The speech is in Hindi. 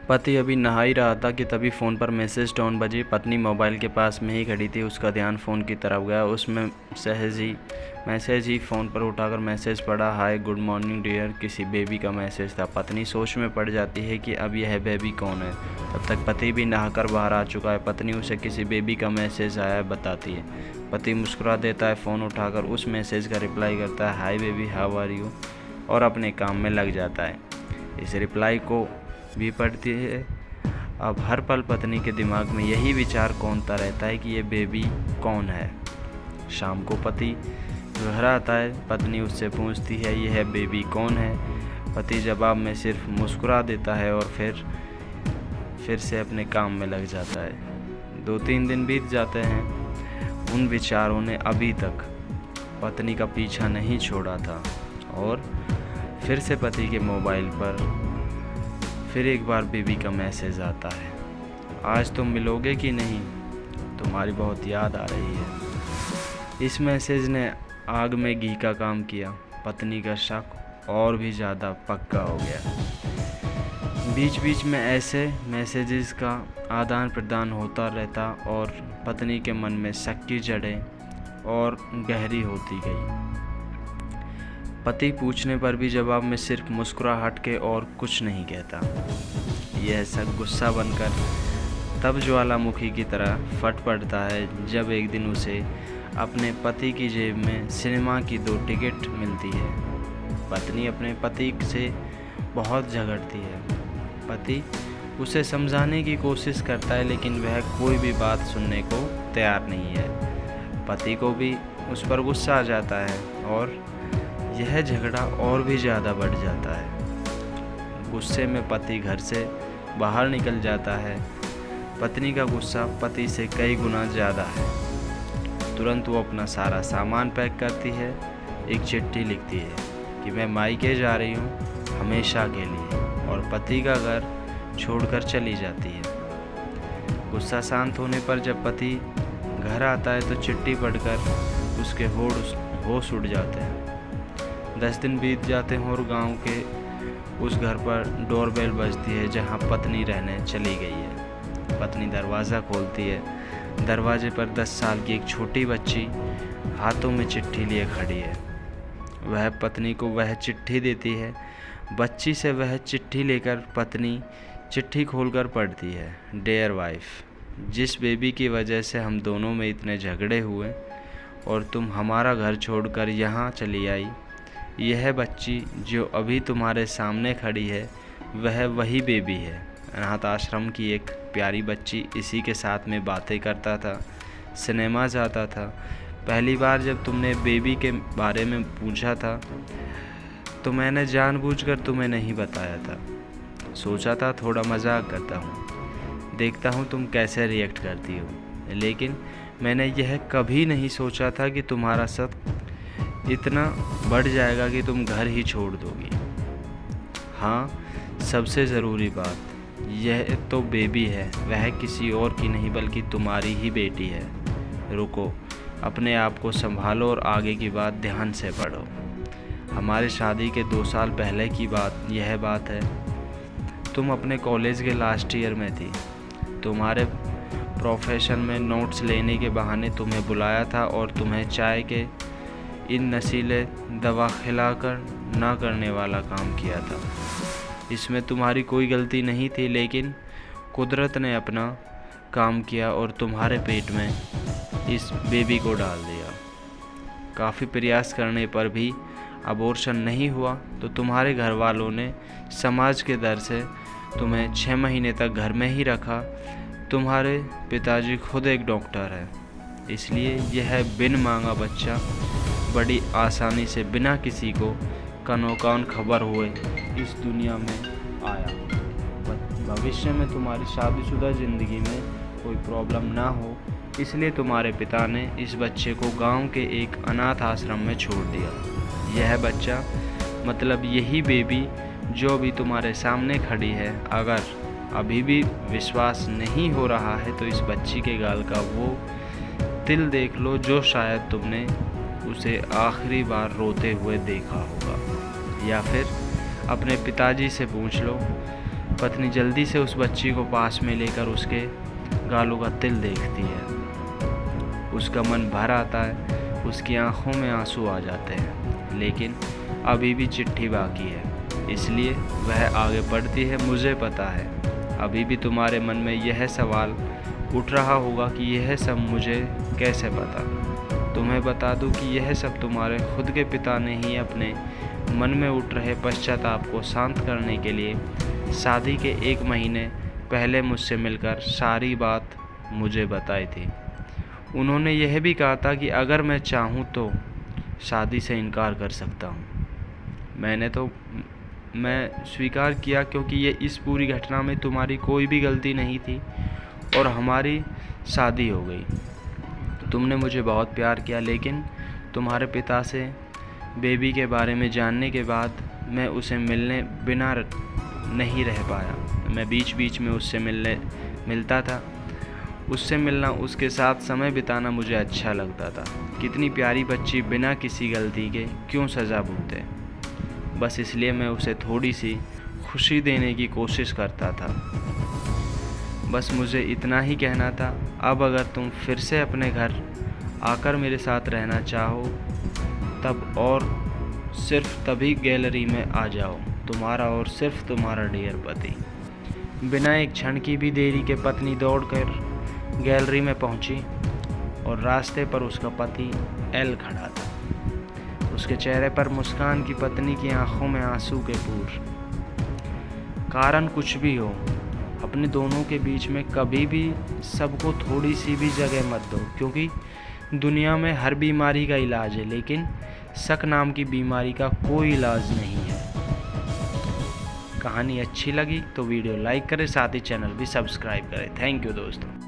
पति अभी नहा ही रहा था कि तभी फ़ोन पर मैसेज टोन बजी। पत्नी मोबाइल के पास में ही खड़ी थी। उसका ध्यान फ़ोन की तरफ गया। उसमें मैसेज ही फ़ोन पर उठाकर मैसेज पढ़ा, हाय गुड मॉर्निंग डियर। किसी बेबी का मैसेज था। पत्नी सोच में पड़ जाती है कि अब यह बेबी कौन है। तब तक पति भी नहाकर बाहर आ चुका है। पत्नी उसे किसी बेबी का मैसेज आया बताती है। पति मुस्कुरा देता है, फ़ोन उठाकर उस मैसेज का रिप्लाई करता है, hi baby how are you, और अपने काम में लग जाता है। इस रिप्लाई को भी पढ़ती है। अब हर पल पत्नी के दिमाग में यही विचार कौंधता रहता है कि ये बेबी कौन है। शाम को पति घर आता है। पत्नी उससे पूछती है, यह बेबी कौन है। पति जवाब में सिर्फ मुस्कुरा देता है और फिर से अपने काम में लग जाता है। 2-3 दिन बीत जाते हैं। उन विचारों ने अभी तक पत्नी का पीछा नहीं छोड़ा था और फिर से पति के मोबाइल पर फिर एक बार बेबी का मैसेज आता है, आज तुम मिलोगे कि नहीं, तुम्हारी बहुत याद आ रही है। इस मैसेज ने आग में घी का काम किया। पत्नी का शक और भी ज़्यादा पक्का हो गया। बीच बीच में ऐसे मैसेजेस का आदान प्रदान होता रहता और पत्नी के मन में शक की जड़ें और गहरी होती गई। पति पूछने पर भी जवाब में सिर्फ मुस्कुराहट के और कुछ नहीं कहता। यह सब गुस्सा बनकर तब ज्वालामुखी की तरह फट पड़ता है जब एक दिन उसे अपने पति की जेब में सिनेमा की 2 टिकट मिलती है। पत्नी अपने पति से बहुत झगड़ती है। पति उसे समझाने की कोशिश करता है लेकिन वह कोई भी बात सुनने को तैयार नहीं है। पति को भी उस पर गुस्सा आ जाता है और यह झगड़ा और भी ज़्यादा बढ़ जाता है। गुस्से में पति घर से बाहर निकल जाता है। पत्नी का गुस्सा पति से कई गुना ज़्यादा है। तुरंत वो अपना सारा सामान पैक करती है, एक चिट्ठी लिखती है कि मैं मायके जा रही हूँ हमेशा के लिए, और पति का घर छोड़कर चली जाती है। गुस्सा शांत होने पर जब पति घर आता है तो चिट्ठी पढ़कर उसके होश उड़ जाते हैं। 10 दिन बीत जाते हैं और गांव के उस घर पर डोरबेल बजती है जहां पत्नी रहने चली गई है। पत्नी दरवाज़ा खोलती है। दरवाजे पर 10 साल की एक छोटी बच्ची हाथों में चिट्ठी लिए खड़ी है। वह पत्नी को वह चिट्ठी देती है। बच्ची से वह चिट्ठी लेकर पत्नी चिट्ठी खोलकर पढ़ती है, डियर वाइफ, जिस बेबी की वजह से हम दोनों में इतने झगड़े हुए और तुम हमारा घर छोड़कर यहाँ चली आई, यह बच्ची जो अभी तुम्हारे सामने खड़ी है वह वही बेबी है। अनाथ आश्रम की एक प्यारी बच्ची इसी के साथ में बातें करता था, सिनेमा जाता था। पहली बार जब तुमने बेबी के बारे में पूछा था तो मैंने जानबूझकर तुम्हें नहीं बताया था। सोचा था थोड़ा मजाक करता हूँ, देखता हूँ तुम कैसे रिएक्ट करती हो, लेकिन मैंने यह कभी नहीं सोचा था कि तुम्हारा शक इतना बढ़ जाएगा कि तुम घर ही छोड़ दोगी। हाँ, सबसे ज़रूरी बात, यह तो बेबी है, वह किसी और की नहीं बल्कि तुम्हारी ही बेटी है। रुको, अपने आप को संभालो और आगे की बात ध्यान से पढ़ो। हमारी शादी के 2 साल पहले की यह बात है। तुम अपने कॉलेज के लास्ट ईयर में थी। तुम्हारे प्रोफेशन में नोट्स लेने के बहाने तुम्हें बुलाया था और तुम्हें चाय के इन नशीले दवा खिलाकर ना करने वाला काम किया था। इसमें तुम्हारी कोई गलती नहीं थी, लेकिन कुदरत ने अपना काम किया और तुम्हारे पेट में इस बेबी को डाल दिया। काफ़ी प्रयास करने पर भी अबॉर्शन नहीं हुआ तो तुम्हारे घर वालों ने समाज के डर से तुम्हें 6 महीने तक घर में ही रखा। तुम्हारे पिताजी खुद एक डॉक्टर है, इसलिए यह बिन मांगा बच्चा बड़ी आसानी से बिना किसी को कानो-कान खबर हुए इस दुनिया में आया। भविष्य में तुम्हारी शादीशुदा ज़िंदगी में कोई प्रॉब्लम ना हो, इसलिए तुम्हारे पिता ने इस बच्चे को गांव के एक अनाथ आश्रम में छोड़ दिया। यह बच्चा मतलब यही बेबी जो भी तुम्हारे सामने खड़ी है। अगर अभी भी विश्वास नहीं हो रहा है तो इस बच्ची के गाल का वो तिल देख लो जो शायद तुमने उसे आखिरी बार रोते हुए देखा होगा, या फिर अपने पिताजी से पूछ लो पत्नी जल्दी से उस बच्ची को पास में लेकर उसके गालों का तिल देखती है। उसका मन भर आता है, उसकी आंखों में आंसू आ जाते हैं, लेकिन अभी भी चिट्ठी बाकी है, इसलिए वह आगे बढ़ती है। मुझे पता है अभी भी तुम्हारे मन में यह सवाल उठ रहा होगा कि यह सब मुझे कैसे पता। तुम्हें बता दूं कि यह सब तुम्हारे खुद के पिता ने ही अपने मन में उठ रहे पश्चाताप को शांत करने के लिए शादी के 1 महीने पहले मुझसे मिलकर सारी बात मुझे बताई थी। उन्होंने यह भी कहा था कि अगर मैं चाहूँ तो शादी से इनकार कर सकता हूँ। मैं स्वीकार किया, क्योंकि ये इस पूरी घटना में तुम्हारी कोई भी गलती नहीं थी और हमारी शादी हो गई। तुमने मुझे बहुत प्यार किया, लेकिन तुम्हारे पिता से बेबी के बारे में जानने के बाद मैं उसे मिलने बिना नहीं रह पाया। मैं बीच बीच में उससे मिलता था। उससे मिलना, उसके साथ समय बिताना मुझे अच्छा लगता था। कितनी प्यारी बच्ची बिना किसी गलती के क्यों सज़ा भुगते। बस इसलिए मैं उसे थोड़ी सी खुशी देने की कोशिश करता था। बस मुझे इतना ही कहना था। अब अगर तुम फिर से अपने घर आकर मेरे साथ रहना चाहो तब और सिर्फ तभी गैलरी में आ जाओ। तुम्हारा और सिर्फ तुम्हारा डियर पति। बिना एक क्षण की भी देरी के पत्नी दौड़कर गैलरी में पहुंची और रास्ते पर उसका पति एल खड़ा था। उसके चेहरे पर मुस्कान की पत्नी की आंखों में आंसू के पूर। कारण कुछ भी हो, अपने दोनों के बीच में कभी भी सबको थोड़ी सी भी जगह मत दो, क्योंकि दुनिया में हर बीमारी का इलाज है, लेकिन शक नाम की बीमारी का कोई इलाज नहीं है। कहानी अच्छी लगी तो वीडियो लाइक करें, साथ ही चैनल भी सब्सक्राइब करें। थैंक यू दोस्तों।